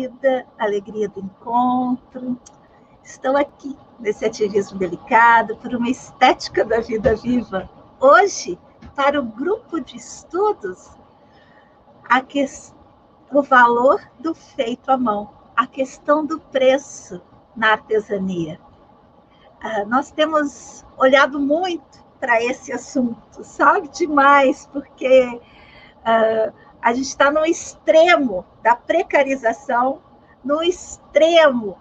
vida, alegria do encontro. Estou aqui nesse ativismo delicado por uma estética da vida viva. Hoje, para o grupo de estudos, o valor do feito à mão, a questão do preço na artesania. Nós temos olhado muito para esse assunto, sabe? Demais, porque a gente está no extremo da precarização, no extremo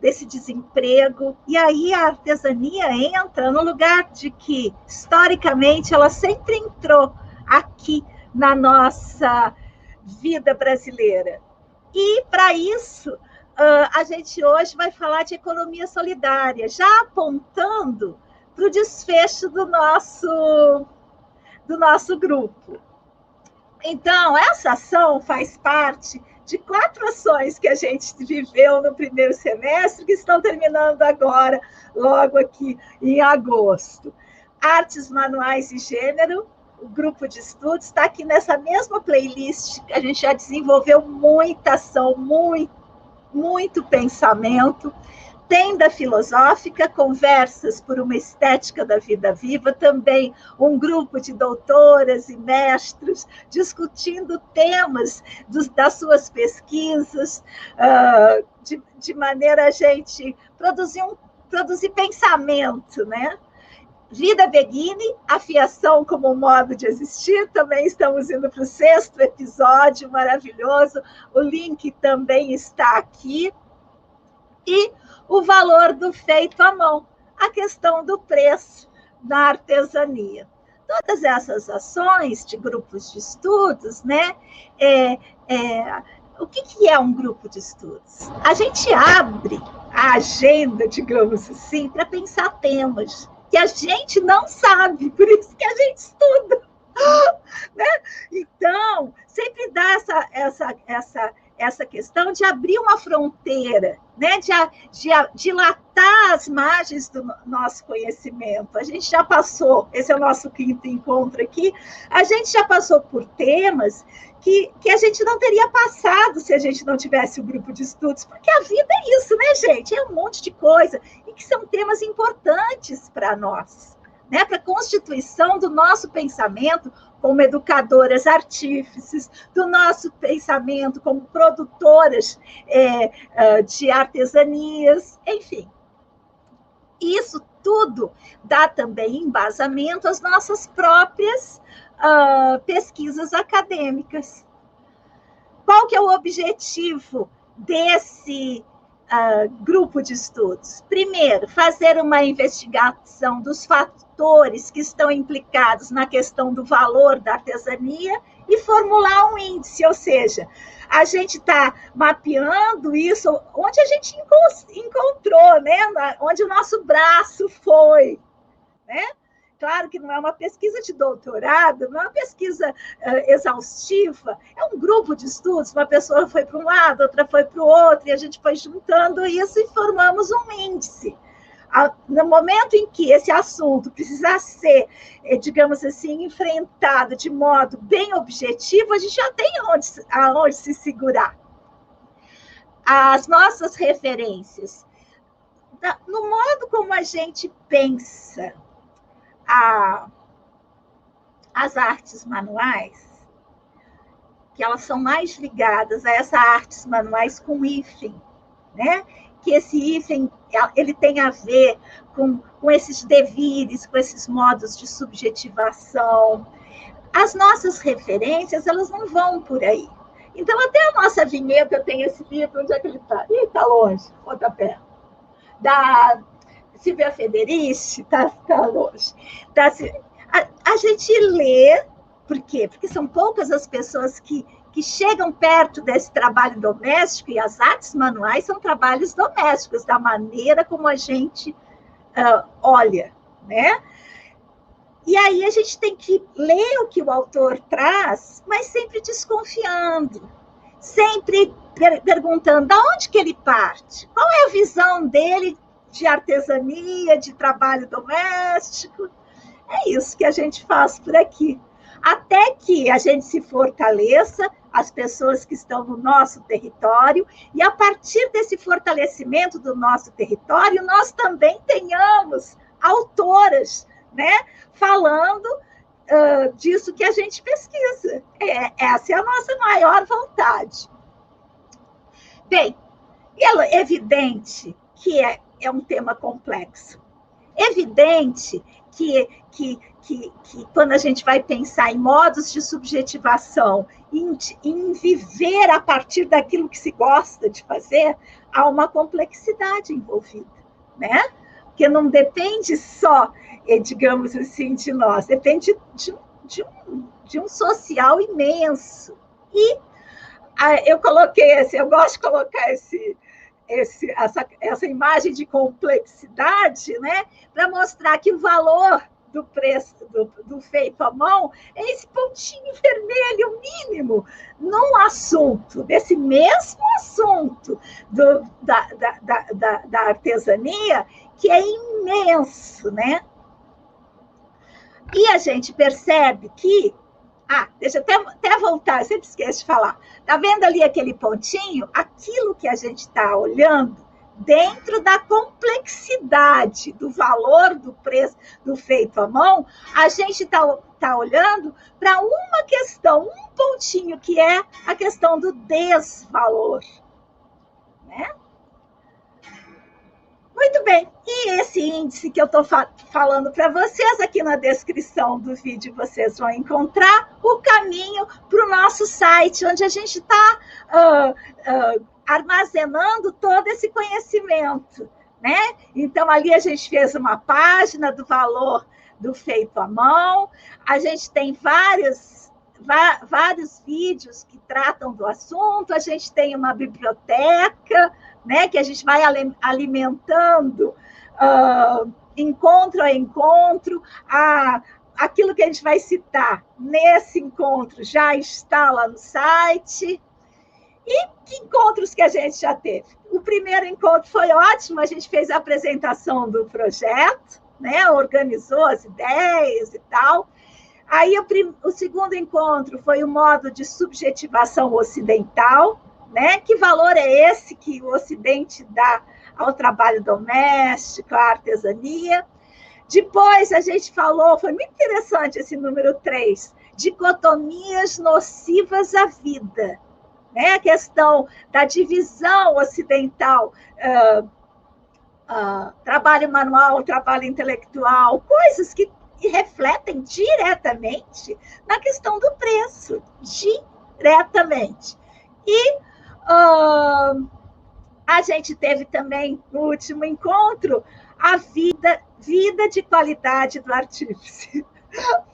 desse desemprego, e aí a artesania entra no lugar de que, historicamente, ela sempre entrou aqui na nossa vida brasileira. E, para isso, a gente hoje vai falar de economia solidária, já apontando para o desfecho do nosso grupo. Então, essa ação faz parte de 4 ações que a gente viveu no primeiro semestre, que estão terminando agora, logo aqui em agosto. Artes Manuais e Gênero, o grupo de estudos, está aqui nessa mesma playlist, a gente já desenvolveu muita ação, muito pensamento. Tenda filosófica, conversas por uma estética da vida viva, também um grupo de doutoras e mestres discutindo temas das suas pesquisas, de maneira a gente produzir pensamento, né? Vida Beguine, afiação como modo de existir, também estamos indo para o 6º episódio, maravilhoso, o link também está aqui. E o valor do feito à mão, a questão do preço da artesania. Todas essas ações de grupos de estudos, né? O que é um grupo de estudos? A gente abre a agenda, digamos assim, para pensar temas que a gente não sabe, por isso que a gente estuda. Né? Então, sempre dá essa questão de abrir uma fronteira, né? de dilatar as margens do nosso conhecimento. A gente já passou, esse é o nosso 5º encontro aqui, a gente já passou por temas que a gente não teria passado se a gente não tivesse o grupo de estudos, porque a vida é isso, né, gente? É um monte de coisa, e que são temas importantes para nós, né? Para a constituição do nosso pensamento como educadoras artífices, do nosso pensamento como produtoras de artesanias, enfim. Isso tudo dá também embasamento às nossas próprias pesquisas acadêmicas. Qual que é o objetivo desse grupo de estudos? Primeiro, fazer uma investigação dos fatores que estão implicados na questão do valor da artesania e formular um índice, ou seja, a gente está mapeando isso onde a gente encontrou, né? Onde o nosso braço foi, né? Claro que não é uma pesquisa de doutorado, não é uma pesquisa exaustiva, é um grupo de estudos, uma pessoa foi para um lado, outra foi para o outro, e a gente foi juntando isso e formamos um índice. No momento em que esse assunto precisar ser, digamos assim, enfrentado de modo bem objetivo, a gente já tem aonde se segurar. As nossas referências, no modo como a gente pensa as artes manuais, que elas são mais ligadas a essas artes manuais com hífen, né? Que esse hífen ele tem a ver com esses devires, com esses modos de subjetivação. As nossas referências, elas não vão por aí. Então, até a nossa vinheta, eu tenho esse livro, onde é que ele está? Ih, está longe, outra perto. Da Silvia Federici, está longe. A gente lê, por quê? Porque são poucas as pessoas que chegam perto desse trabalho doméstico, e as artes manuais são trabalhos domésticos, da maneira como a gente olha, né? E aí a gente tem que ler o que o autor traz, mas sempre desconfiando, sempre perguntando de onde que ele parte, qual é a visão dele de artesania, de trabalho doméstico. É isso que a gente faz por aqui. até que a gente se fortaleça, as pessoas que estão no nosso território, e a partir desse fortalecimento do nosso território, nós também tenhamos autoras, né, falando disso que a gente pesquisa. Essa é a nossa maior vontade. Bem, é evidente que é um tema complexo. Evidente que quando a gente vai pensar em modos de subjetivação, em viver a partir daquilo que se gosta de fazer, há uma complexidade envolvida, né? Porque não depende só, digamos assim, de nós, depende de um social imenso. E eu gosto de colocar essa imagem de complexidade, né, para mostrar que o valor do preço do feito à mão é esse pontinho vermelho mínimo num assunto, desse mesmo assunto da artesania, que é imenso, né? E a gente percebe que... deixa eu até voltar, eu sempre esqueço de falar. Está vendo ali aquele pontinho? Aquilo que a gente está olhando dentro da complexidade do valor do preço do feito à mão, a gente está olhando para uma questão, um pontinho, que é a questão do desvalor, né? Muito bem, e esse índice que eu estou falando para vocês, aqui na descrição do vídeo vocês vão encontrar o caminho para o nosso site, onde a gente está armazenando todo esse conhecimento, né? Então, ali a gente fez uma página do valor do feito à mão, a gente tem vários vídeos que tratam do assunto, a gente tem uma biblioteca, né, que a gente vai alimentando encontro a encontro, aquilo que a gente vai citar nesse encontro já está lá no site. E que encontros que a gente já teve? O primeiro encontro foi ótimo, a gente fez a apresentação do projeto, né, organizou as ideias e tal. Aí o segundo encontro foi o modo de subjetivação ocidental, né? Que valor é esse que o Ocidente dá ao trabalho doméstico, à artesania? Depois a gente falou, foi muito interessante esse número 3, dicotomias nocivas à vida, né? A questão da divisão ocidental, trabalho manual, trabalho intelectual, coisas que refletem diretamente na questão do preço, diretamente. E a gente teve também, no último encontro, a vida de qualidade do artífice.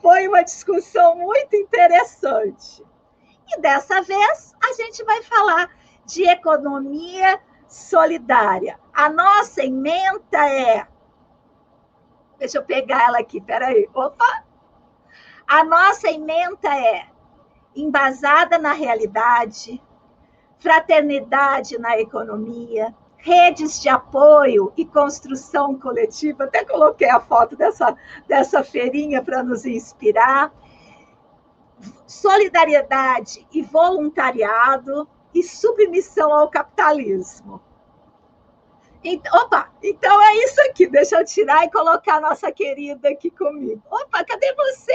Foi uma discussão muito interessante. E dessa vez, a gente vai falar de economia solidária. A nossa ementa é... Deixa eu pegar ela aqui, peraí. Opa! A nossa ementa é embasada na realidade, fraternidade na economia, redes de apoio e construção coletiva. Até coloquei a foto dessa feirinha para nos inspirar. Solidariedade e voluntariado e submissão ao capitalismo. Então é isso aqui. Deixa eu tirar e colocar a nossa querida aqui comigo. Opa, cadê você?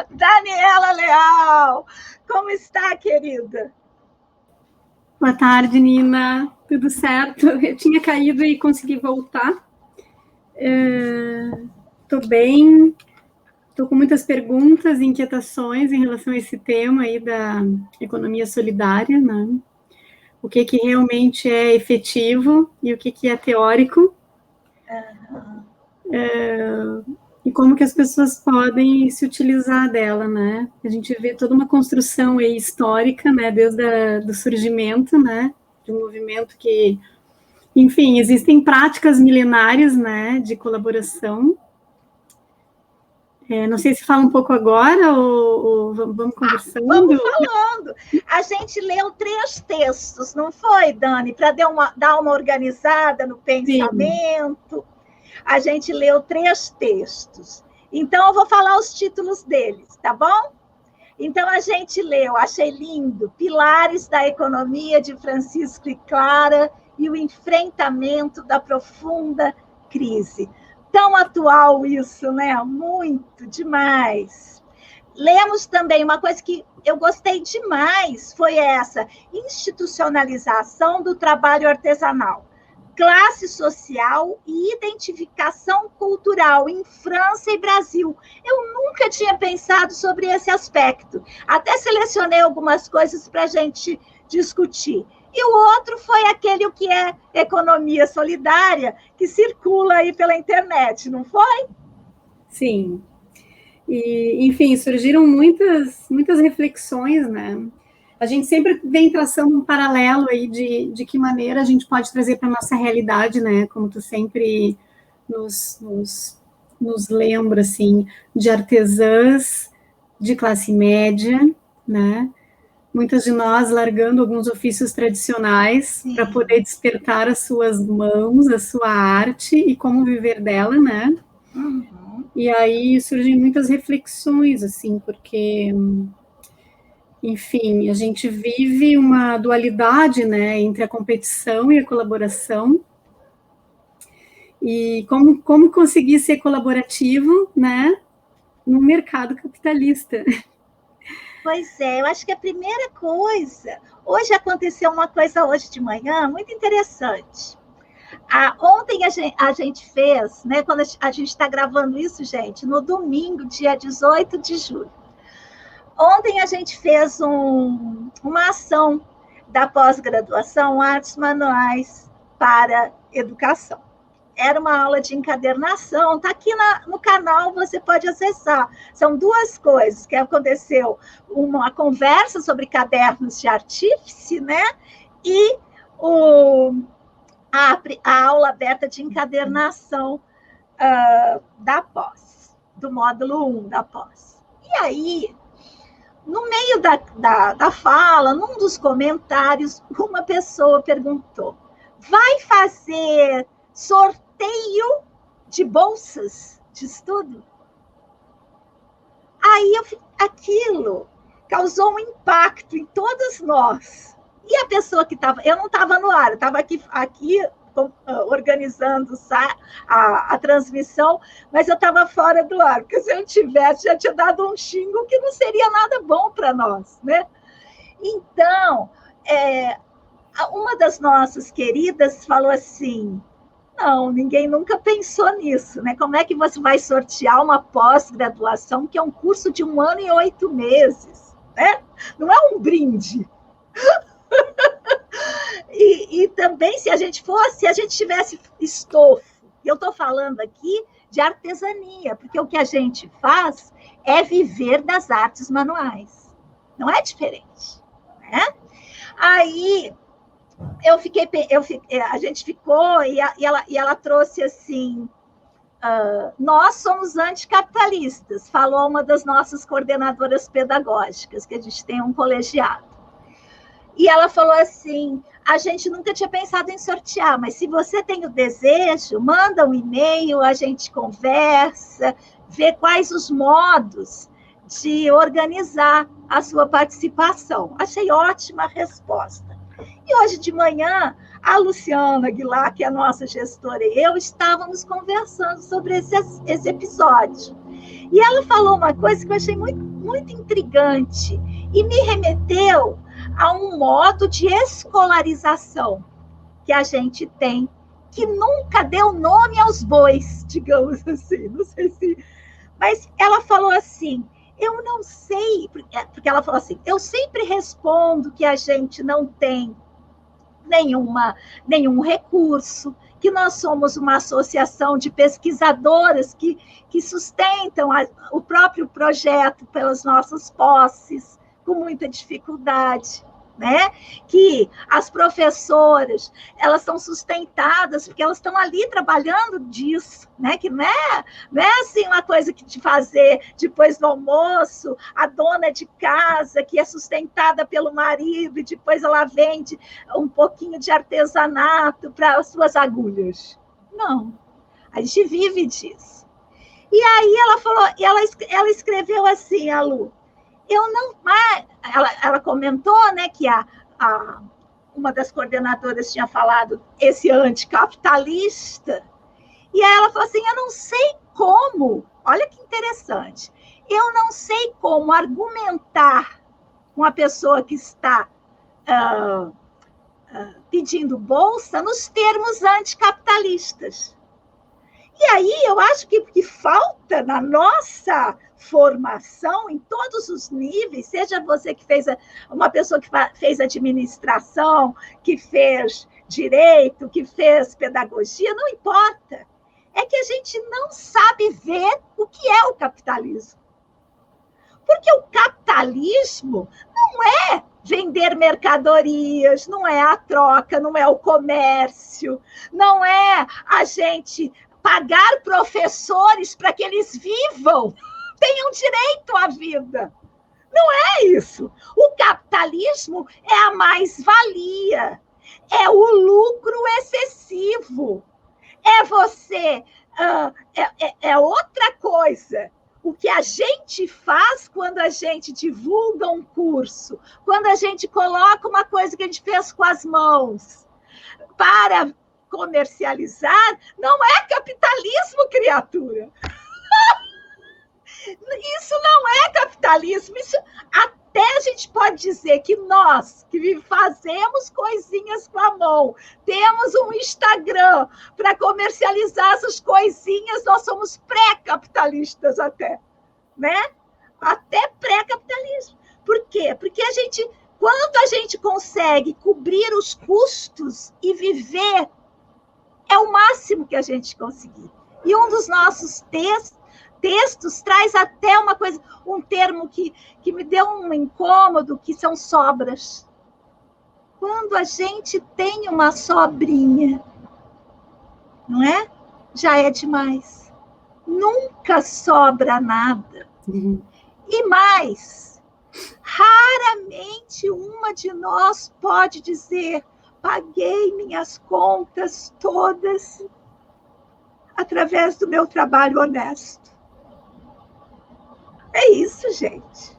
Daniela Leal, como está, querida? Boa tarde, Nina. Tudo certo? Eu tinha caído e consegui voltar. Estou bem. Estou com muitas perguntas e inquietações em relação a esse tema aí da economia solidária, né? O que realmente é efetivo e o que é teórico. E como que as pessoas podem se utilizar dela, né? A gente vê toda uma construção aí histórica, né? Desde o surgimento, né? De um movimento que... Enfim, existem práticas milenares, né? De colaboração. Não sei se fala um pouco agora ou vamos conversando. Vamos falando. A gente leu 3 textos, não foi, Dani? Para dar uma organizada no pensamento. Sim. A gente leu 3 textos. Então, eu vou falar os títulos deles, tá bom? Então, a gente leu, achei lindo, Pilares da Economia, de Francisco e Clara, e o enfrentamento da profunda crise. Tão atual isso, né? Muito, demais. Lemos também uma coisa que eu gostei demais, foi essa, institucionalização do trabalho artesanal, classe social e identificação cultural em França e Brasil. Eu nunca tinha pensado sobre esse aspecto. Até selecionei algumas coisas para a gente discutir. E o outro foi aquele o que é economia solidária, que circula aí pela internet, não foi? Sim. E, enfim, surgiram muitas reflexões, né? A gente sempre vem traçando um paralelo aí de que maneira a gente pode trazer para a nossa realidade, né? Como tu sempre nos lembra, assim, de artesãs de classe média, né? Muitas de nós largando alguns ofícios tradicionais para poder despertar as suas mãos, a sua arte e como viver dela, né? Uhum. E aí surgem muitas reflexões, assim, porque, enfim, a gente vive uma dualidade, né, entre a competição e a colaboração. E como conseguir ser colaborativo, né, no mercado capitalista. Pois é, eu acho que a primeira coisa... Hoje aconteceu uma coisa hoje de manhã muito interessante. Ontem a gente fez, né, quando a gente está gravando isso, gente, no domingo, dia 18 de julho. Ontem a gente fez uma ação da pós-graduação Artes Manuais para Educação. Era uma aula de encadernação, está aqui no canal, você pode acessar. São duas coisas que aconteceu, uma conversa sobre cadernos de artífice, né? E a aula aberta de encadernação da pós, do módulo 1 da pós. E aí, no meio da fala, num dos comentários, uma pessoa perguntou: vai fazer sorteio de bolsas de estudo? Aí aquilo causou um impacto em todos nós. E a pessoa que estava... Eu não estava no ar, eu estava aqui organizando a transmissão, mas eu estava fora do ar, porque se eu tivesse, já tinha dado um xingo que não seria nada bom para nós, né? Então, uma das nossas queridas falou assim: não, ninguém nunca pensou nisso, né? Como é que você vai sortear uma pós-graduação, que é um curso de 1 ano e 8 meses, né? Não é um brinde. E também, se a gente tivesse estofo, e eu estou falando aqui de artesania, porque o que a gente faz é viver das artes manuais, não é diferente, né? Aí a gente ficou, e ela trouxe assim: nós somos anticapitalistas, falou uma das nossas coordenadoras pedagógicas, que a gente tem um colegiado. E ela falou assim: a gente nunca tinha pensado em sortear, mas se você tem o desejo, manda um e-mail, a gente conversa, vê quais os modos de organizar a sua participação. Achei ótima a resposta. E hoje de manhã, a Luciana Aguilar, que é a nossa gestora, e eu estávamos conversando sobre esse episódio. E ela falou uma coisa que eu achei muito, muito intrigante e me remeteu a um modo de escolarização que a gente tem, que nunca deu nome aos bois, digamos assim, não sei se... Mas ela falou assim: eu não sei, porque ela falou assim: eu sempre respondo que a gente não tem nenhum recurso, que nós somos uma associação de pesquisadoras que sustentam o próprio projeto pelas nossas posses, com muita dificuldade, né? Que as professoras, elas são sustentadas porque elas estão ali trabalhando disso, né? Que não é assim uma coisa que de fazer depois do almoço, a dona de casa que é sustentada pelo marido e depois ela vende um pouquinho de artesanato para as suas agulhas. Não, a gente vive disso. E aí ela falou, ela escreveu assim, a Lu, eu não. Ela comentou, né, que uma das coordenadoras tinha falado esse anticapitalista, e aí ela falou assim: eu não sei como, olha que interessante, eu não sei como argumentar com a pessoa que está pedindo bolsa nos termos anticapitalistas. E aí eu acho que falta na nossa formação, em todos os níveis, seja você que fez uma pessoa que fez administração, que fez direito, que fez pedagogia, não importa. É que a gente não sabe ver o que é o capitalismo. Porque o capitalismo não é vender mercadorias, não é a troca, não é o comércio, não é a gente pagar professores para que eles vivam, tenham direito à vida. Não é isso. O capitalismo é a mais-valia, é o lucro excessivo, é você, é outra coisa. O que a gente faz quando a gente divulga um curso, quando a gente coloca uma coisa que a gente fez com as mãos para comercializar, não é capitalismo, criatura. Isso não é capitalismo. Isso, até a gente pode dizer que nós, que fazemos coisinhas com a mão, temos um Instagram para comercializar essas coisinhas, nós somos pré-capitalistas até, né? Até pré-capitalismo. Por quê? Porque quando a gente consegue cobrir os custos e viver, é o máximo que a gente conseguir. E um dos nossos textos traz até uma coisa, um termo que me deu um incômodo, que são sobras. Quando a gente tem uma sobrinha, não é? Já é demais. Nunca sobra nada. Uhum. E mais, raramente uma de nós pode dizer: paguei minhas contas todas através do meu trabalho honesto. É isso, gente.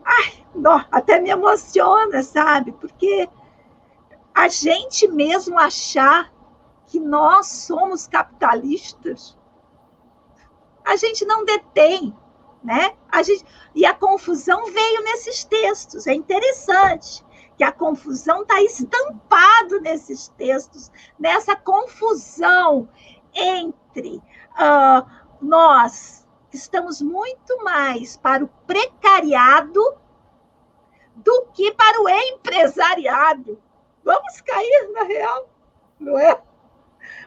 Ai, até me emociona, sabe? Porque a gente mesmo achar que nós somos capitalistas, a gente não detém, né? E a confusão veio nesses textos. É interessante que a confusão está estampado nesses textos, nessa confusão entre nós que estamos muito mais para o precariado do que para o empresariado. Vamos cair na real, não é?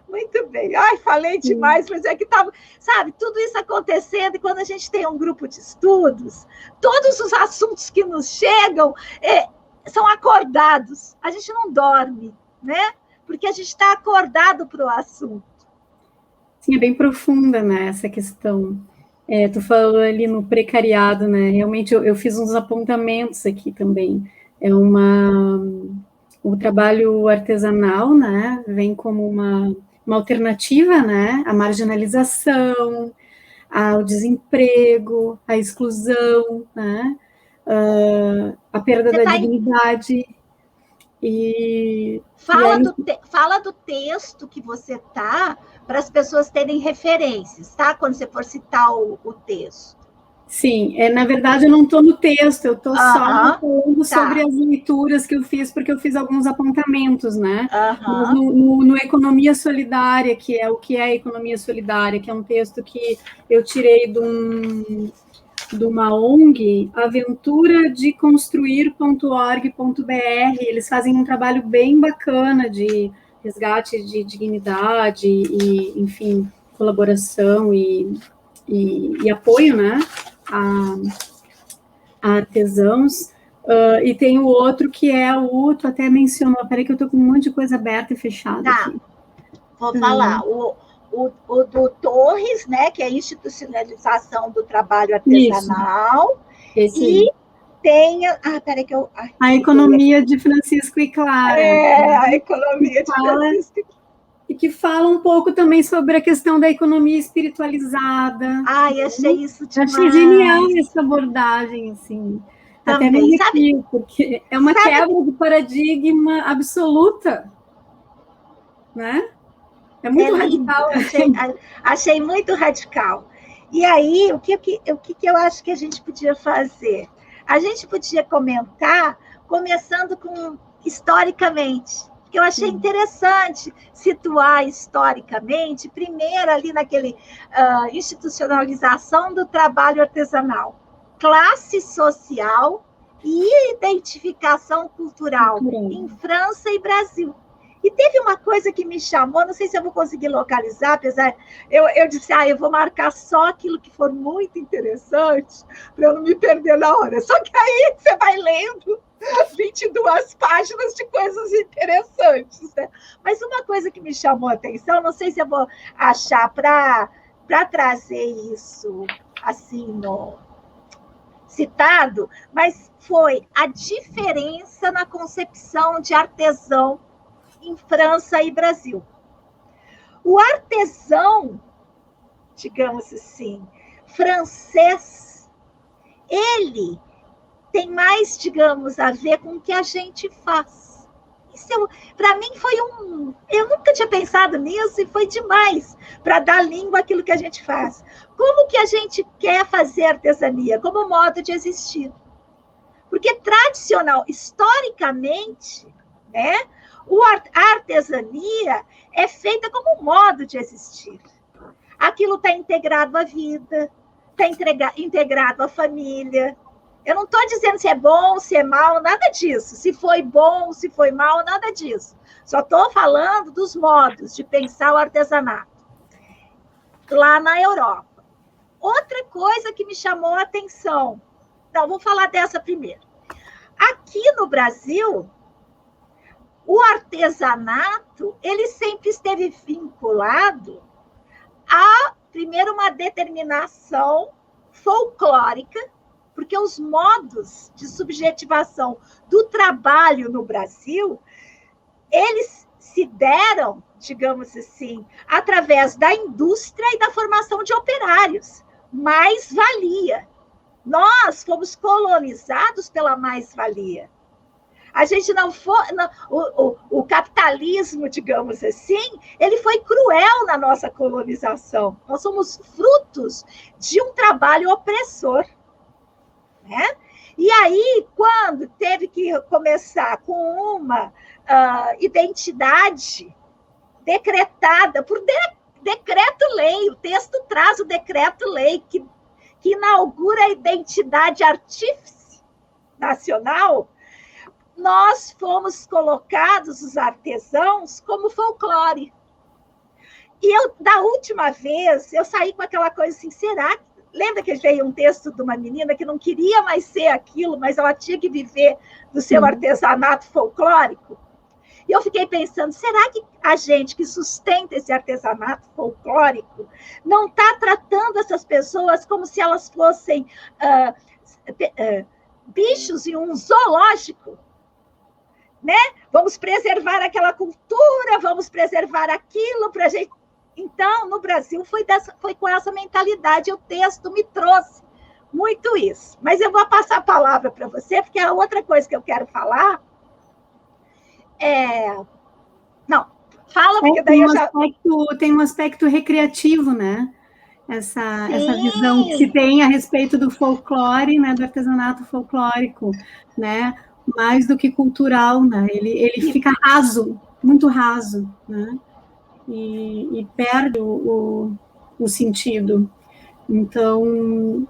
Muito bem. Ai, falei demais, mas é que estava, sabe, tudo isso acontecendo, e quando a gente tem um grupo de estudos, todos os assuntos que nos chegam são acordados. A gente não dorme, né? Porque a gente está acordado para o assunto. Sim, é bem profunda, né, essa questão. Tu falou ali no precariado, né? Realmente eu fiz uns apontamentos aqui também. O trabalho artesanal, né? Vem como uma alternativa, né? À marginalização, ao desemprego, à exclusão, né? A perda da dignidade. Fala do texto que você está, para as pessoas terem referências, tá? Quando você for citar o texto. Sim, na verdade eu não estou no texto, eu estou só falando sobre as leituras que eu fiz, porque eu fiz alguns apontamentos, né? Mas no Economia Solidária, que é o que é a Economia Solidária, que é um texto que eu tirei de uma ONG, aventuradeconstruir.org.br. Eles fazem um trabalho bem bacana de resgate de dignidade e, enfim, colaboração e apoio, né, a artesãos. E tem o outro que é tu até mencionou, peraí que eu estou com um monte de coisa aberta e fechada aqui. Vou falar, o do Torres, né, que é a institucionalização do trabalho artesanal. Esse tem... peraí que a Economia de Francisco e Clara. A Economia de Francisco e Clara. e que fala um pouco também sobre a questão da economia espiritualizada. Ai, achei isso demais. Achei genial essa abordagem, assim. Também, até me arrepio, porque é uma quebra de paradigma absoluta, né? É muito radical. Achei muito radical. E aí, o que eu acho que a gente podia fazer? A gente podia comentar, começando com historicamente, que eu achei interessante situar historicamente, primeiro ali naquele institucionalização do trabalho artesanal, classe social e identificação cultural em França e Brasil. E teve uma coisa que me chamou, não sei se eu vou conseguir localizar, apesar, eu disse, eu vou marcar só aquilo que for muito interessante, para eu não me perder na hora. Só que aí você vai lendo 22 páginas de coisas interessantes, né? Mas uma coisa que me chamou a atenção, não sei se eu vou achar para trazer isso assim no citado, mas foi a diferença na concepção de artesão em França e Brasil. O artesão, digamos assim, francês, ele tem mais, digamos, a ver com o que a gente faz. Isso, para mim, foi eu nunca tinha pensado nisso e foi demais para dar língua àquilo que a gente faz. Como que a gente quer fazer artesania? Como modo de existir. Porque, tradicional, historicamente, né, a artesania é feita como um modo de existir. Aquilo está integrado à vida, está integrado à família. Eu não estou dizendo se é bom, se é mal, nada disso. Se foi bom, se foi mal, nada disso. Só estou falando dos modos de pensar o artesanato lá na Europa. Outra coisa que me chamou a atenção. Então, vou falar dessa primeiro. Aqui no Brasil, o artesanato, ele sempre esteve vinculado a, primeiro, uma determinação folclórica, porque os modos de subjetivação do trabalho no Brasil, eles se deram, digamos assim, através da indústria e da formação de operários. Mais-valia. Nós fomos colonizados pela mais-valia. A gente não foi... O capitalismo, digamos assim, ele foi cruel na nossa colonização. Nós somos frutos de um trabalho opressor. Né? E aí, quando teve que começar com uma identidade decretada por decreto-lei, o texto traz o decreto-lei que inaugura a identidade artífice nacional, nós fomos colocados, os artesãos, como folclore. E da última vez, eu saí com aquela coisa assim, será que... Lembra que veio um texto de uma menina que não queria mais ser aquilo, mas ela tinha que viver do seu artesanato folclórico? E eu fiquei pensando, será que a gente que sustenta esse artesanato folclórico não está tratando essas pessoas como se elas fossem bichos em um zoológico? Né? Vamos preservar aquela cultura, vamos preservar aquilo para a gente... Então, no Brasil, foi com essa mentalidade, o texto me trouxe muito isso. Mas eu vou passar a palavra para você, porque a outra coisa que eu quero falar é... Não, fala, porque daí eu já... Tem um aspecto recreativo, né? Essa visão que se tem a respeito do folclore, né? Do artesanato folclórico, né? Mais do que cultural, né? Ele fica raso, muito raso, né? E perde o sentido. Então,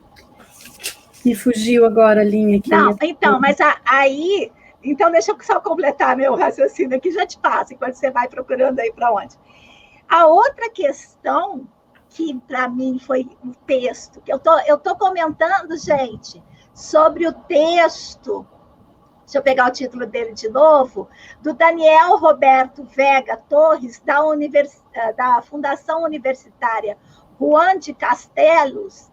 me fugiu agora a linha aqui. Não, então, mas aí... Então, deixa eu só completar meu raciocínio aqui, já te passo, enquanto você vai procurando aí para onde. A outra questão que, para mim, foi o texto, que eu tô comentando, gente, sobre o texto, deixa eu pegar o título dele de novo, do Daniel Roberto Vega Torres, da Fundação Universitária Juan de Castellanos,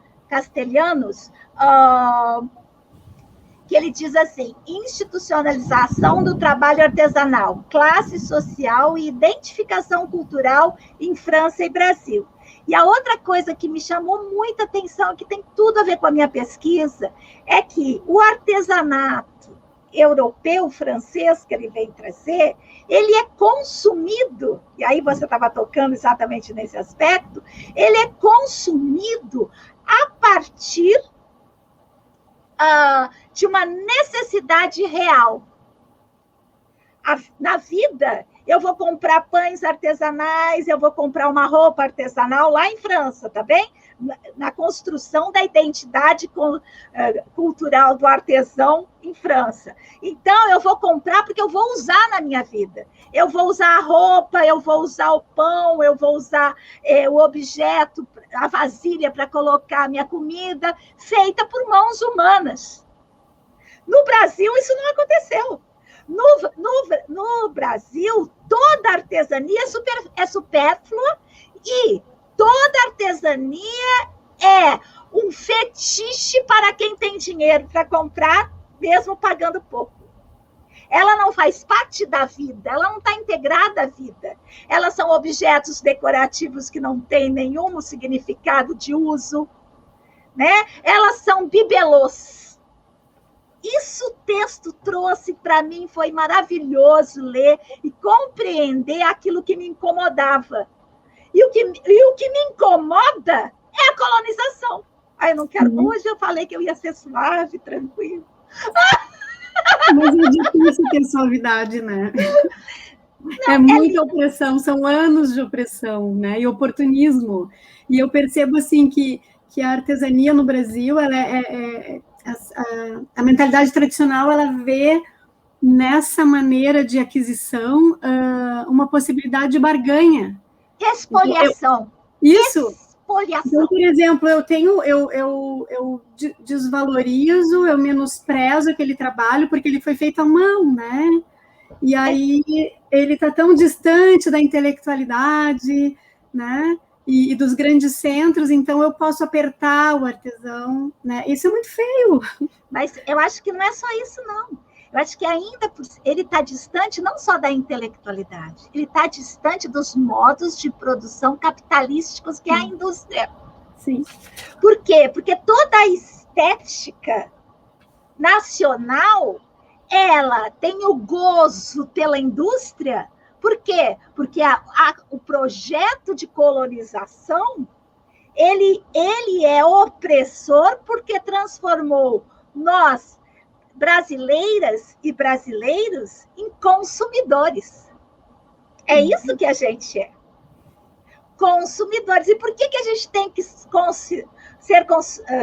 que ele diz assim: institucionalização do trabalho artesanal, classe social e identificação cultural em França e Brasil. E a outra coisa que me chamou muita atenção, que tem tudo a ver com a minha pesquisa, é que o artesanato europeu, francês, que ele vem trazer, ele é consumido, e aí você estava tocando exatamente nesse aspecto, ele é consumido a partir de uma necessidade real. Na vida, eu vou comprar pães artesanais, eu vou comprar uma roupa artesanal lá em França, tá bem? Na construção da identidade cultural do artesão em França. Então, eu vou comprar porque eu vou usar na minha vida. Eu vou usar a roupa, eu vou usar o pão, eu vou usar o objeto, a vasilha para colocar a minha comida, feita por mãos humanas. No Brasil, isso não aconteceu. No Brasil, toda artesania é supérflua e toda artesania é um fetiche para quem tem dinheiro para comprar, mesmo pagando pouco. Ela não faz parte da vida, ela não está integrada à vida. Elas são objetos decorativos que não têm nenhum significado de uso, né? Elas são bibelôs. Isso o texto trouxe para mim, foi maravilhoso ler e compreender aquilo que me incomodava. E o que me incomoda é a colonização. Eu não quero. Hoje eu falei que eu ia ser suave, tranquilo. Mas é difícil ter suavidade, né? Não, é muita opressão, são anos de opressão, né? E oportunismo. E eu percebo assim que a artesania no Brasil, ela a mentalidade tradicional, ela vê nessa maneira de aquisição uma possibilidade de barganha. Expoliação. Isso. Expoliação. Então, por exemplo, eu desvalorizo, eu menosprezo aquele trabalho porque ele foi feito à mão, né? E aí ele está tão distante da intelectualidade, né? E dos grandes centros, então eu posso apertar o artesão, né? Isso é muito feio. Mas eu acho que não é só isso, não. Eu acho que ainda ele está distante não só da intelectualidade, ele está distante dos modos de produção capitalísticos que é a indústria. Sim. Por quê? Porque toda a estética nacional, ela tem o gozo pela indústria. Por quê? Porque o projeto de colonização, ele é opressor porque transformou nós, brasileiras e brasileiros, em consumidores. É isso que a gente é. Consumidores. E por que a gente tem que ser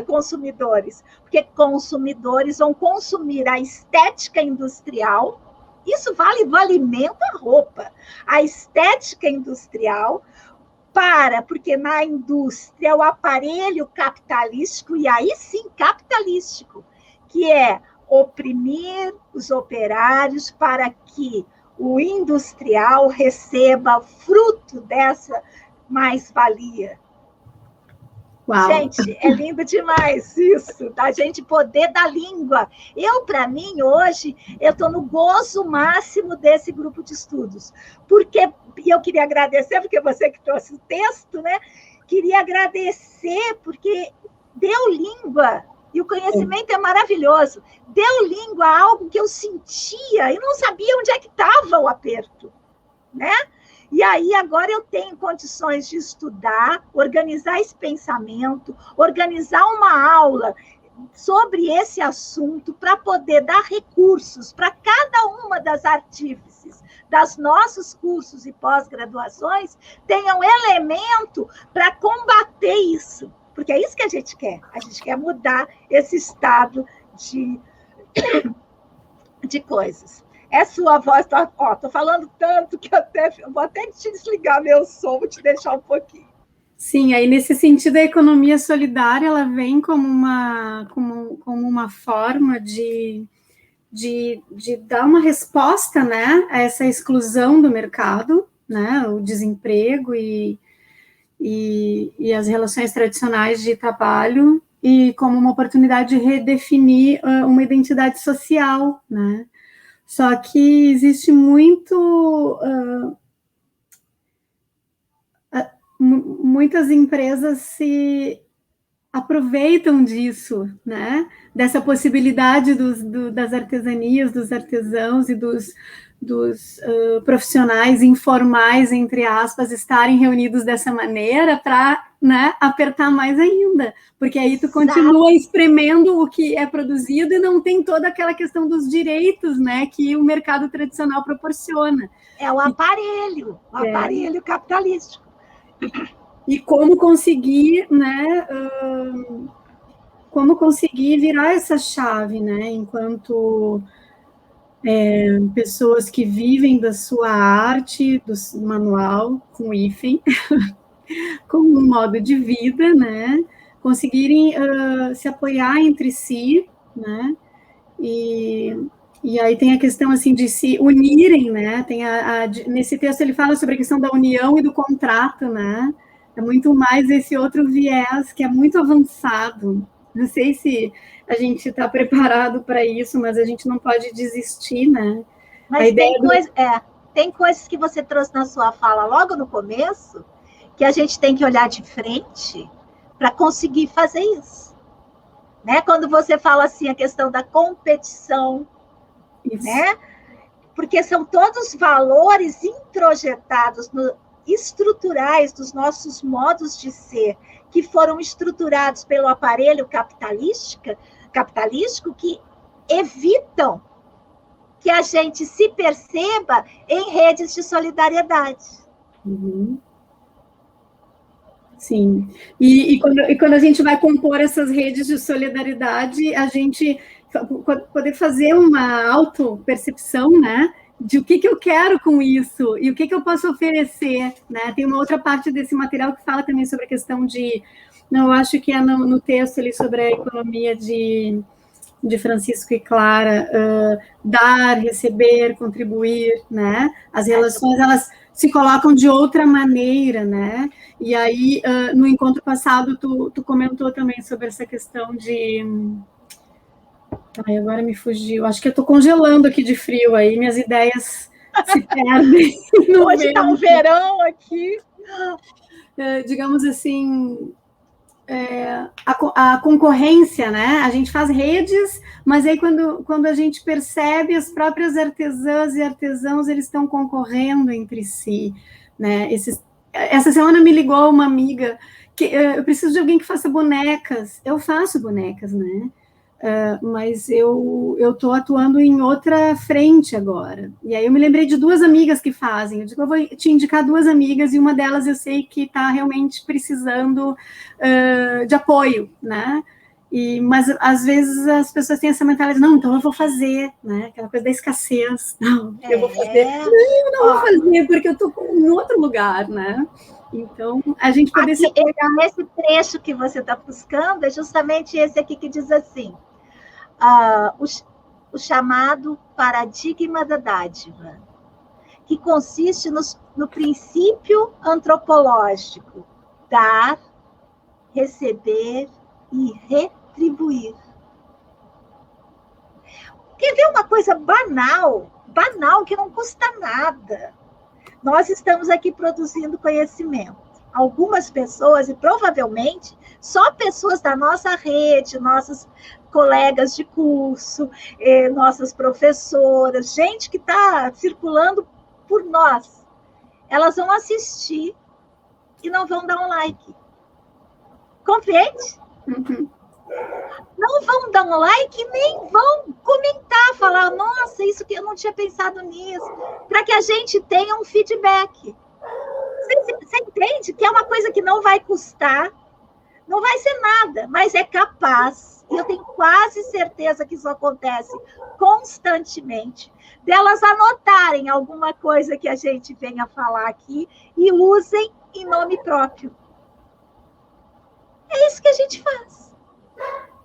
consumidores? Porque consumidores vão consumir a estética industrial. Isso vale do alimento à roupa. A estética industrial porque na indústria o aparelho capitalístico, e aí sim capitalístico, que é oprimir os operários para que o industrial receba fruto dessa mais-valia. Uau. Gente, é lindo demais isso, da gente poder da língua. Para mim, hoje, eu estou no gozo máximo desse grupo de estudos. E eu queria agradecer, porque você que trouxe o texto, né? Queria agradecer, porque deu língua, e o conhecimento é maravilhoso. Deu língua a algo que eu sentia e não sabia onde é que estava o aperto, né? E aí, agora eu tenho condições de estudar, organizar esse pensamento, organizar uma aula sobre esse assunto para poder dar recursos para cada uma das artífices das nossos cursos e pós-graduações tenham elemento para combater isso. Porque é isso que a gente quer. A gente quer mudar esse estado de coisas. É sua voz, estou falando tanto que vou até te desligar meu som, vou te deixar um pouquinho. Sim, aí nesse sentido a economia solidária, ela vem como uma forma de dar uma resposta, né, a essa exclusão do mercado, né, o desemprego e as relações tradicionais de trabalho, e como uma oportunidade de redefinir uma identidade social, né? Só que existe muitas empresas se aproveitam disso, né? Dessa possibilidade das artesanias, dos artesãos e dos profissionais informais, entre aspas, estarem reunidos dessa maneira para, né, apertar mais ainda, porque aí tu continua espremendo o que é produzido e não tem toda aquela questão dos direitos, né, que o mercado tradicional proporciona. É o aparelho capitalístico. E como conseguir, né, como conseguir virar essa chave, né, enquanto pessoas que vivem da sua arte, do manual, com hífen, como um modo de vida, né, conseguirem se apoiar entre si, né, e aí tem a questão, assim, de se unirem, né, nesse texto ele fala sobre a questão da união e do contrato, né, é muito mais esse outro viés que é muito avançado. Não sei se a gente está preparado para isso, mas a gente não pode desistir, né? Mas tem coisas que você trouxe na sua fala logo no começo, que a gente tem que olhar de frente para conseguir fazer isso. Né? Quando você fala assim, a questão da competição, né? Porque são todos valores introjetados estruturais dos nossos modos de ser, que foram estruturados pelo aparelho capitalístico, que evitam que a gente se perceba em redes de solidariedade. Uhum. Sim. E quando a gente vai compor essas redes de solidariedade, a gente poder fazer uma autopercepção, né? De o que eu quero com isso e o que eu posso oferecer, né? Tem uma outra parte desse material que fala também sobre a questão de, eu acho que é no texto ali sobre a economia de Francisco e Clara, dar, receber, contribuir, né? As relações, elas se colocam de outra maneira, né? E aí, no encontro passado, tu comentou também sobre essa questão de... Ai, agora me fugiu. Acho que eu estou congelando aqui de frio aí, minhas ideias se perdem. Hoje está um verão aqui. Digamos assim, a concorrência, né? A gente faz redes, mas aí quando a gente percebe, as próprias artesãs e artesãos, eles estão concorrendo entre si, né? Essa semana me ligou uma amiga que eu preciso de alguém que faça bonecas. Eu faço bonecas, né? Mas eu estou atuando em outra frente agora. E aí eu me lembrei de duas amigas que fazem. Eu digo, eu vou te indicar duas amigas, e uma delas eu sei que está realmente precisando de apoio, né? Mas às vezes as pessoas têm essa mentalidade, não, então eu vou fazer, né? Aquela coisa da escassez. Não, eu vou fazer. Não vou fazer, porque eu estou em outro lugar, né? Então, a gente poder se pegar... Esse trecho que você está buscando é justamente esse aqui que diz assim, o chamado paradigma da dádiva, que consiste no princípio antropológico, dar, receber e retribuir. Quer ver uma coisa banal, que não custa nada? Nós estamos aqui produzindo conhecimento. Algumas pessoas, e provavelmente só pessoas da nossa rede, nossas colegas de curso, nossas professoras, gente que está circulando por nós, elas vão assistir e não vão dar um like. Compreende? Uhum. Não vão dar um like, nem vão comentar, falar, nossa, isso que eu não tinha pensado nisso, para que a gente tenha um feedback. Você entende que é uma coisa que não vai custar, não vai ser nada, mas é capaz, e eu tenho quase certeza que isso acontece constantemente, delas anotarem alguma coisa que a gente venha falar aqui e usem em nome próprio. É isso que a gente faz.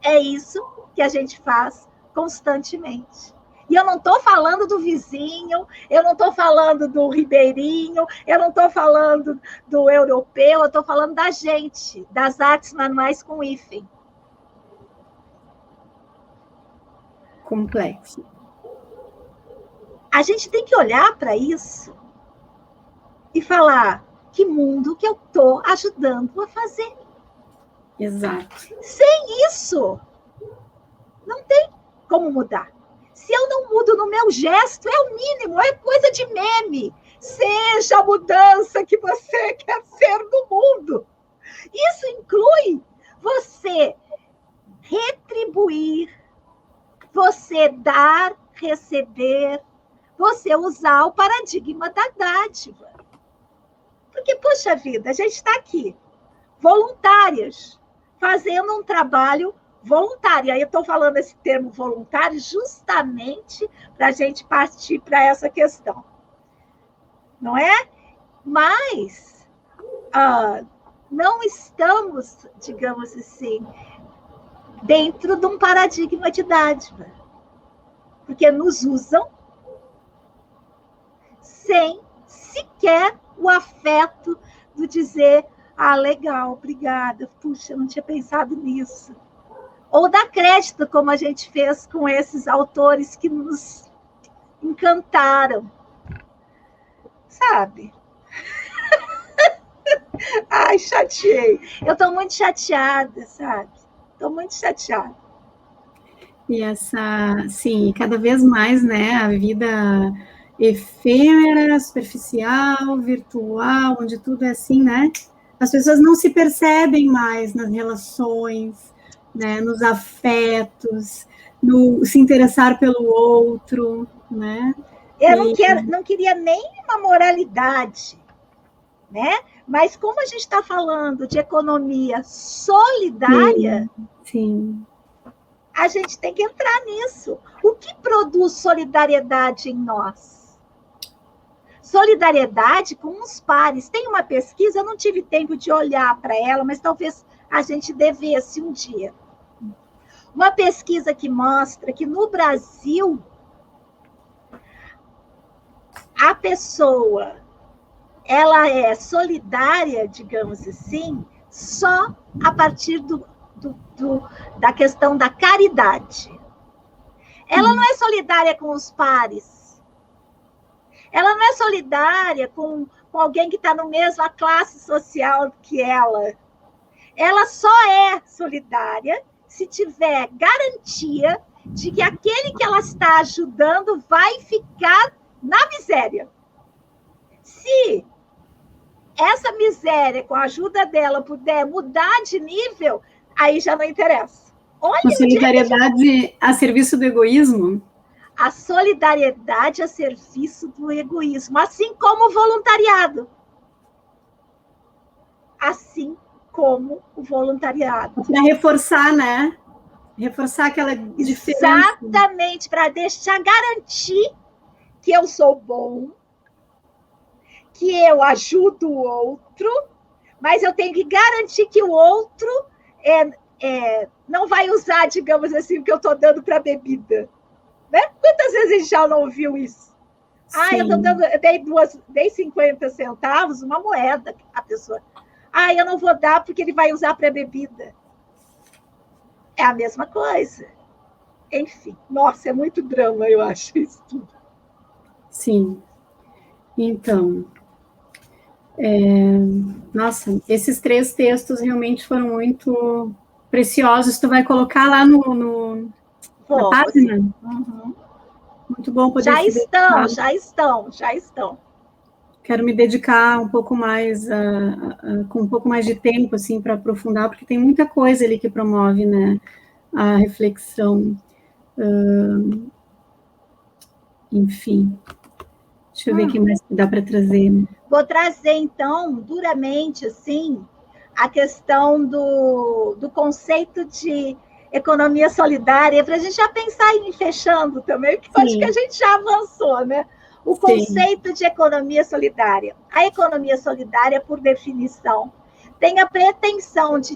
É isso que a gente faz constantemente. E eu não estou falando do vizinho, eu não estou falando do ribeirinho, eu não estou falando do europeu, eu estou falando da gente, das artes manuais com hífen. complexo. A gente tem que olhar para isso e falar que mundo que eu estou ajudando a fazer. Exato. Sem isso, não tem como mudar. Se eu não mudo no meu gesto, é o mínimo, é coisa de meme. Seja a mudança que você quer ser no mundo. Isso inclui você retribuir, você dar, receber, você usar o paradigma da dádiva. Porque, poxa vida, a gente está aqui, voluntárias, fazendo um trabalho voluntário. Aí eu estou falando esse termo voluntário justamente para a gente partir para essa questão. Não é? Mas não estamos, digamos assim, dentro de um paradigma de dádiva. Porque nos usam sem sequer o afeto do dizer, legal, obrigada, puxa, eu não tinha pensado nisso. Ou dar crédito, como a gente fez com esses autores que nos encantaram. Sabe? Ai, chateei. Eu estou muito chateada, sabe? Estou muito chateada. E sim, cada vez mais, né, a vida efêmera, superficial, virtual, onde tudo é assim, né? As pessoas não se percebem mais nas relações, né, nos afetos, no se interessar pelo outro, né? Eu não queria nem uma moralidade, né? Mas como a gente está falando de economia solidária, sim. A gente tem que entrar nisso. O que produz solidariedade em nós? Solidariedade com os pares. Tem uma pesquisa, eu não tive tempo de olhar para ela, mas talvez a gente devesse um dia. Uma pesquisa que mostra que no Brasil a pessoa ela é solidária, digamos assim, só a partir da questão da caridade. Ela não é solidária com os pares. Ela não é solidária com alguém que está na mesma classe social que ela. Ela só é solidária se tiver garantia de que aquele que ela está ajudando vai ficar na miséria. Se essa miséria, com a ajuda dela, puder mudar de nível, aí já não interessa. Olha, a solidariedade a serviço do egoísmo? A solidariedade a serviço do egoísmo, assim como o voluntariado. Assim como o voluntariado. Para reforçar, né? Reforçar aquela diferença. Exatamente, para garantir que eu sou bom, que eu ajudo o outro, mas eu tenho que garantir que o outro não vai usar, digamos assim, o que eu estou dando para bebida. Né? Quantas vezes a gente já não ouviu isso? Eu dei 50 centavos, uma moeda, a pessoa. Eu não vou dar porque ele vai usar para bebida. É a mesma coisa. Enfim, nossa, é muito drama, eu acho isso tudo. Sim. Então, nossa, esses 3 textos realmente foram muito preciosos. Tu vai colocar lá na página? Uhum. Muito bom poder Já estão. Quero me dedicar um pouco mais, com um pouco mais de tempo, assim, para aprofundar, porque tem muita coisa ali que promove, né, a reflexão. Enfim, deixa eu ver o que mais dá para trazer. Vou trazer, então, duramente, assim, a questão do conceito de economia solidária, para a gente já pensar em ir fechando também, porque eu acho que a gente já avançou, né? O conceito de economia solidária. A economia solidária, por definição, tem a pretensão de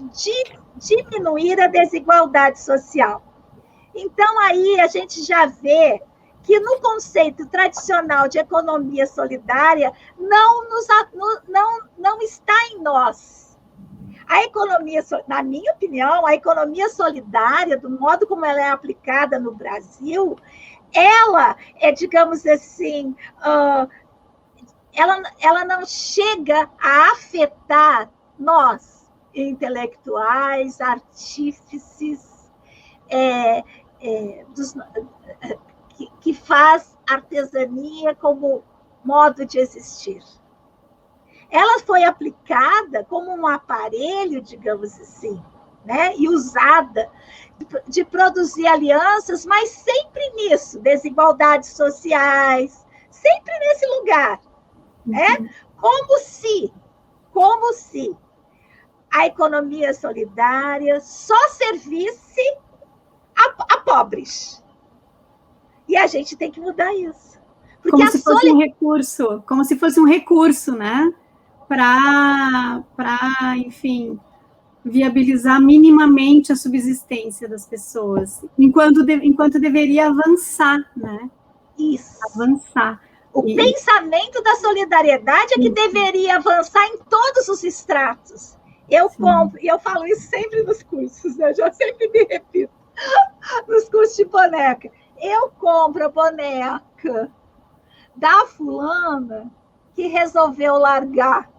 diminuir a desigualdade social. Então, aí a gente já vê que no conceito tradicional de economia solidária não está em nós A economia, na minha opinião, a economia solidária, do modo como ela é aplicada no Brasil, ela é, digamos assim, ela não chega a afetar nós, intelectuais, artífices, que faz artesania como modo de existir. Ela foi aplicada como um aparelho, digamos assim, né? E usada de produzir alianças, mas sempre nisso, desigualdades sociais, sempre nesse lugar, né? Como se a economia solidária só servisse a pobres. E a gente tem que mudar isso. Porque como se fosse um recurso, como se fosse um recurso, né? Para, enfim, viabilizar minimamente a subsistência das pessoas, enquanto deveria avançar, né? Isso. Avançar. O pensamento da solidariedade é que deveria avançar em todos os estratos. Eu compro, e eu falo isso sempre nos cursos, né? Eu já sempre me repito, nos cursos de boneca. Eu compro a boneca da fulana que resolveu largar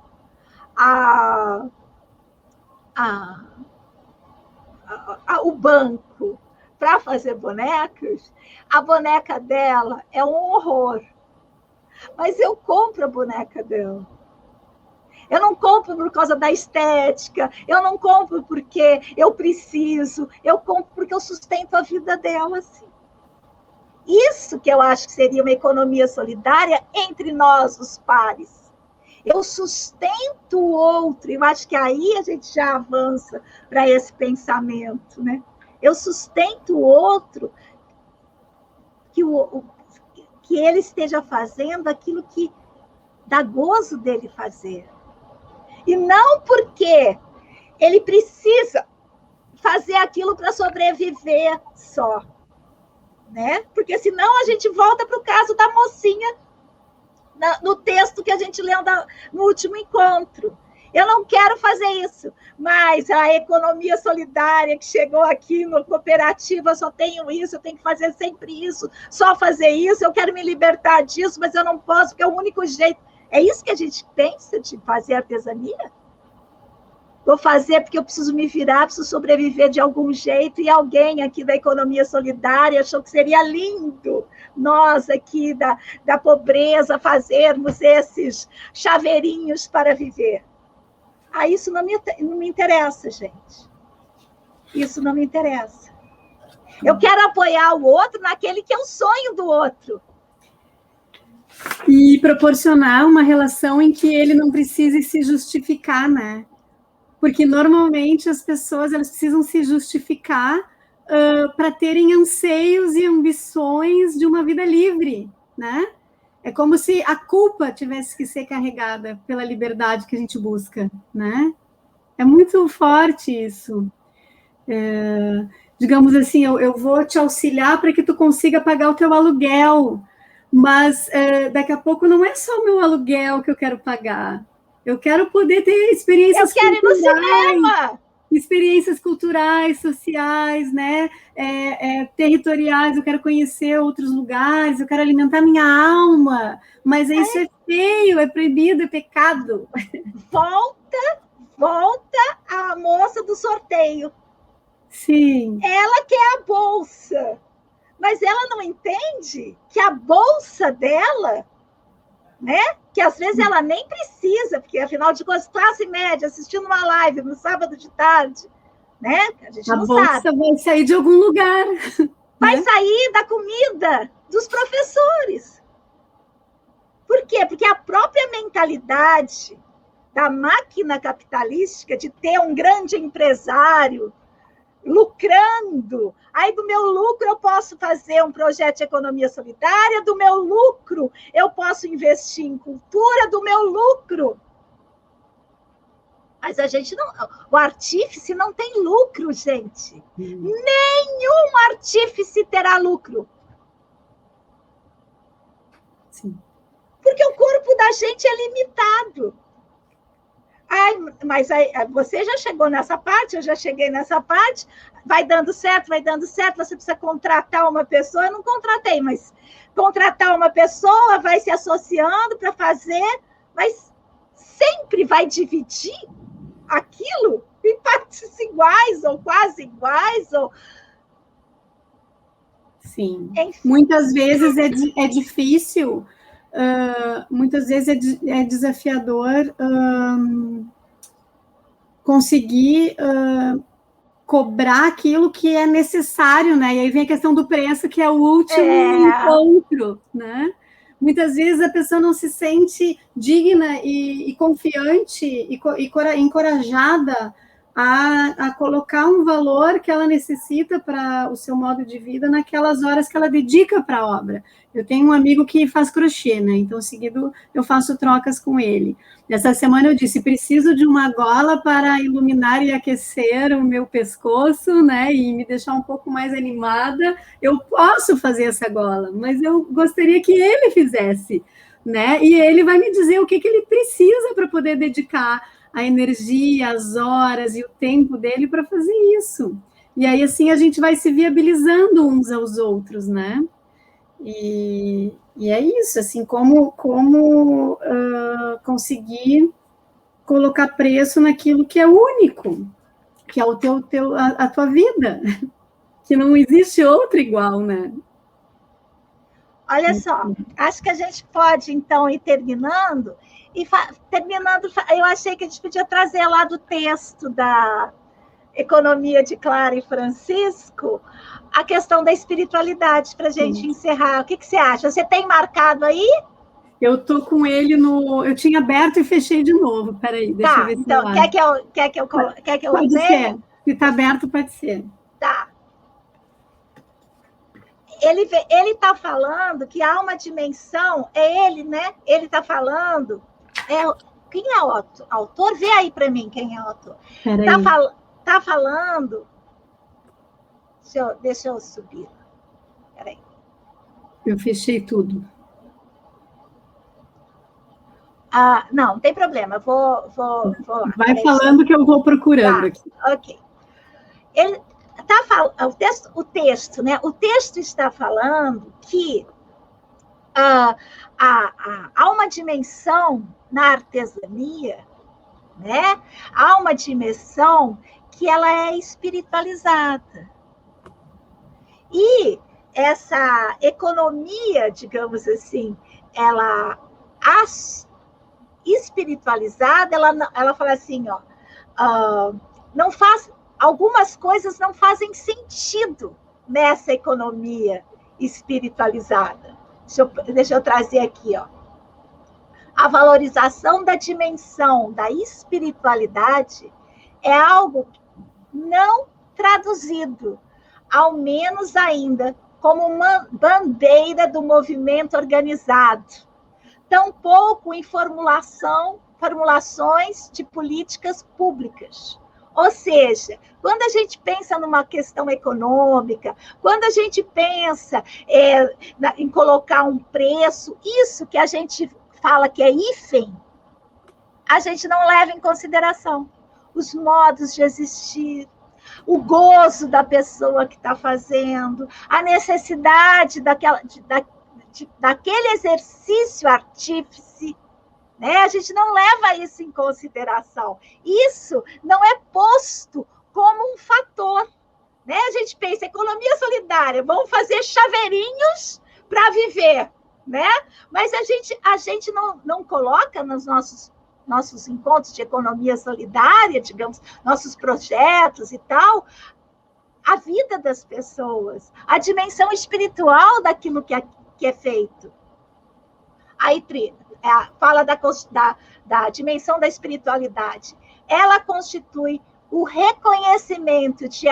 o banco para fazer bonecas. A boneca dela é um horror. Mas eu compro a boneca dela. Eu não compro por causa da estética, eu não compro porque eu preciso, eu compro porque eu sustento a vida dela, assim. Isso que eu acho que seria uma economia solidária entre nós, os pares. Eu sustento o outro, eu acho que aí a gente já avança para esse pensamento, né? Eu sustento o outro, que ele esteja fazendo aquilo que dá gozo dele fazer. E não porque ele precisa fazer aquilo para sobreviver só, né? Porque senão a gente volta para o caso da mocinha no texto que a gente leu no último encontro. Eu não quero fazer isso, mas a economia solidária que chegou aqui no cooperativa, só tenho isso, eu tenho que fazer sempre isso, só fazer isso, eu quero me libertar disso, mas eu não posso, porque é o único jeito. É isso que a gente pensa de fazer artesania? Vou fazer porque eu preciso me virar, preciso sobreviver de algum jeito, e alguém aqui da economia solidária achou que seria lindo nós aqui da pobreza fazermos esses chaveirinhos para viver. Isso não me interessa, gente. Isso não me interessa. Eu quero apoiar o outro naquele que é o sonho do outro. E proporcionar uma relação em que ele não precise se justificar, né? Porque normalmente as pessoas elas precisam se justificar para terem anseios e ambições de uma vida livre, né? É como se a culpa tivesse que ser carregada pela liberdade que a gente busca, né? É muito forte isso. Digamos assim, eu vou te auxiliar para que tu consiga pagar o teu aluguel, mas daqui a pouco não é só o meu aluguel que eu quero pagar. Eu quero poder ter experiências culturais. Eu quero ir no cinema! Experiências culturais, sociais, né? Territoriais, eu quero conhecer outros lugares, eu quero alimentar minha alma, mas isso é feio, é proibido, é pecado. Volta a moça do sorteio. Sim. Ela quer a bolsa, mas ela não entende que a bolsa dela, né? Que às vezes ela nem precisa, porque afinal de contas, classe média, assistindo uma live no sábado de tarde, né? A gente não sabe. A bolsa vai sair de algum lugar. Vai sair da comida dos professores. Por quê? Porque a própria mentalidade da máquina capitalística de ter um grande empresário lucrando. Aí, do meu lucro, eu posso fazer um projeto de economia solidária, do meu lucro, eu posso investir em cultura, do meu lucro. Mas a gente não... O artífice não tem lucro, gente. Nenhum artífice terá lucro. Sim. Porque o corpo da gente é limitado. A mas aí, você já chegou nessa parte, eu já cheguei nessa parte, vai dando certo, você precisa contratar uma pessoa, eu não contratei, mas contratar uma pessoa, vai se associando para fazer, mas sempre vai dividir aquilo em partes iguais, ou quase iguais, ou... Sim, muitas vezes é difícil, muitas vezes é desafiador conseguir cobrar aquilo que é necessário, né? E aí vem a questão do preço, que é o último encontro, né? Muitas vezes a pessoa não se sente digna e confiante e encorajada a colocar um valor que ela necessita para o seu modo de vida naquelas horas que ela dedica para a obra. Eu tenho um amigo que faz crochê, né? Então, seguido, eu faço trocas com ele. Essa semana eu disse, preciso de uma gola para iluminar e aquecer o meu pescoço, né? E me deixar um pouco mais animada. Eu posso fazer essa gola, mas eu gostaria que ele fizesse, né? E ele vai me dizer o que ele precisa para poder dedicar a energia, as horas e o tempo dele para fazer isso. E aí, assim, a gente vai se viabilizando uns aos outros, né? E é isso, assim, como conseguir colocar preço naquilo que é único, que é a tua vida, que não existe outra igual, né? Olha só, acho que a gente pode, então, ir terminando, eu achei que a gente podia trazer lá do texto da Economia de Clara e Francisco, a questão da espiritualidade, para a gente encerrar. O que você acha? Você tem marcado aí? Eu estou com ele no... Eu tinha aberto e fechei de novo. Peraí, deixa eu ver se então, quer que eu pode ser. Se está aberto, pode ser. Tá. Ele está falando que há uma dimensão, ele, né? Ele está falando... quem é o autor? Vê aí para mim quem é o autor. Está falando... Deixa eu subir. Peraí. Eu fechei tudo. Não tem problema. Vou lá. Vai falando que eu vou procurando aqui. Ok. Ele o texto, né? O texto está falando que há uma dimensão na artesania, né? Há uma dimensão que ela é espiritualizada. E essa economia, digamos assim, ela espiritualizada, ela fala assim, não faz, algumas coisas não fazem sentido nessa economia espiritualizada. Deixa eu trazer aqui, a valorização da dimensão da espiritualidade é algo não traduzido, ao menos ainda, como uma bandeira do movimento organizado, tampouco em formulações de políticas públicas. Ou seja, quando a gente pensa numa questão econômica, quando a gente pensa em colocar um preço, isso que a gente fala que é hífen, a gente não leva em consideração os modos de existir, o gozo da pessoa que está fazendo, a necessidade daquele exercício artífice, né? A gente não leva isso em consideração. Isso não é posto como um fator, né? A gente pensa, economia solidária, vamos fazer chaveirinhos para viver, né? Mas a gente não coloca nos nossos encontros de economia solidária, digamos, nossos projetos e tal, a vida das pessoas, a dimensão espiritual daquilo que é feito. Aí fala da dimensão da espiritualidade. Ela constitui o reconhecimento de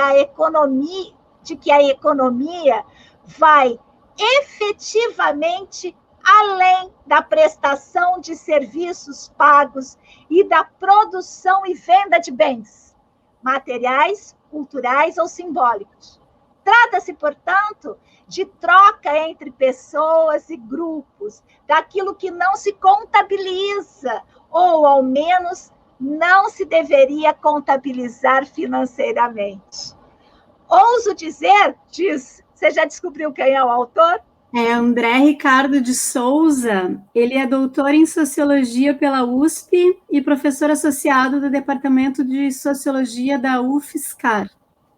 que a economia vai efetivamente além da prestação de serviços pagos e da produção e venda de bens materiais, culturais ou simbólicos. Trata-se, portanto, de troca entre pessoas e grupos, daquilo que não se contabiliza, ou, ao menos, não se deveria contabilizar financeiramente. Ouso dizer, você já descobriu quem é o autor? É André Ricardo de Souza. Ele é doutor em Sociologia pela USP e professor associado do Departamento de Sociologia da UFSCar.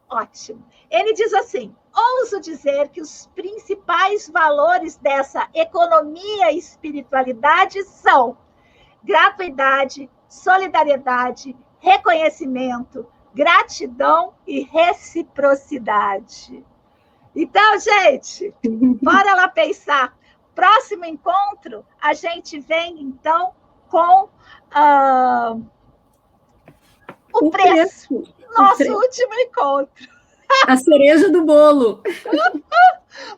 Ótimo. Ele diz assim: ouso dizer que os principais valores dessa economia e espiritualidade são gratuidade, solidariedade, reconhecimento, gratidão e reciprocidade. Então, gente, bora lá pensar. Próximo encontro, a gente vem, então, com o preço. Nosso último encontro. A cereja do bolo.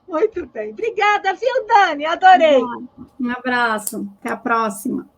Muito bem. Obrigada, viu, Dani? Adorei. Um abraço. Até a próxima.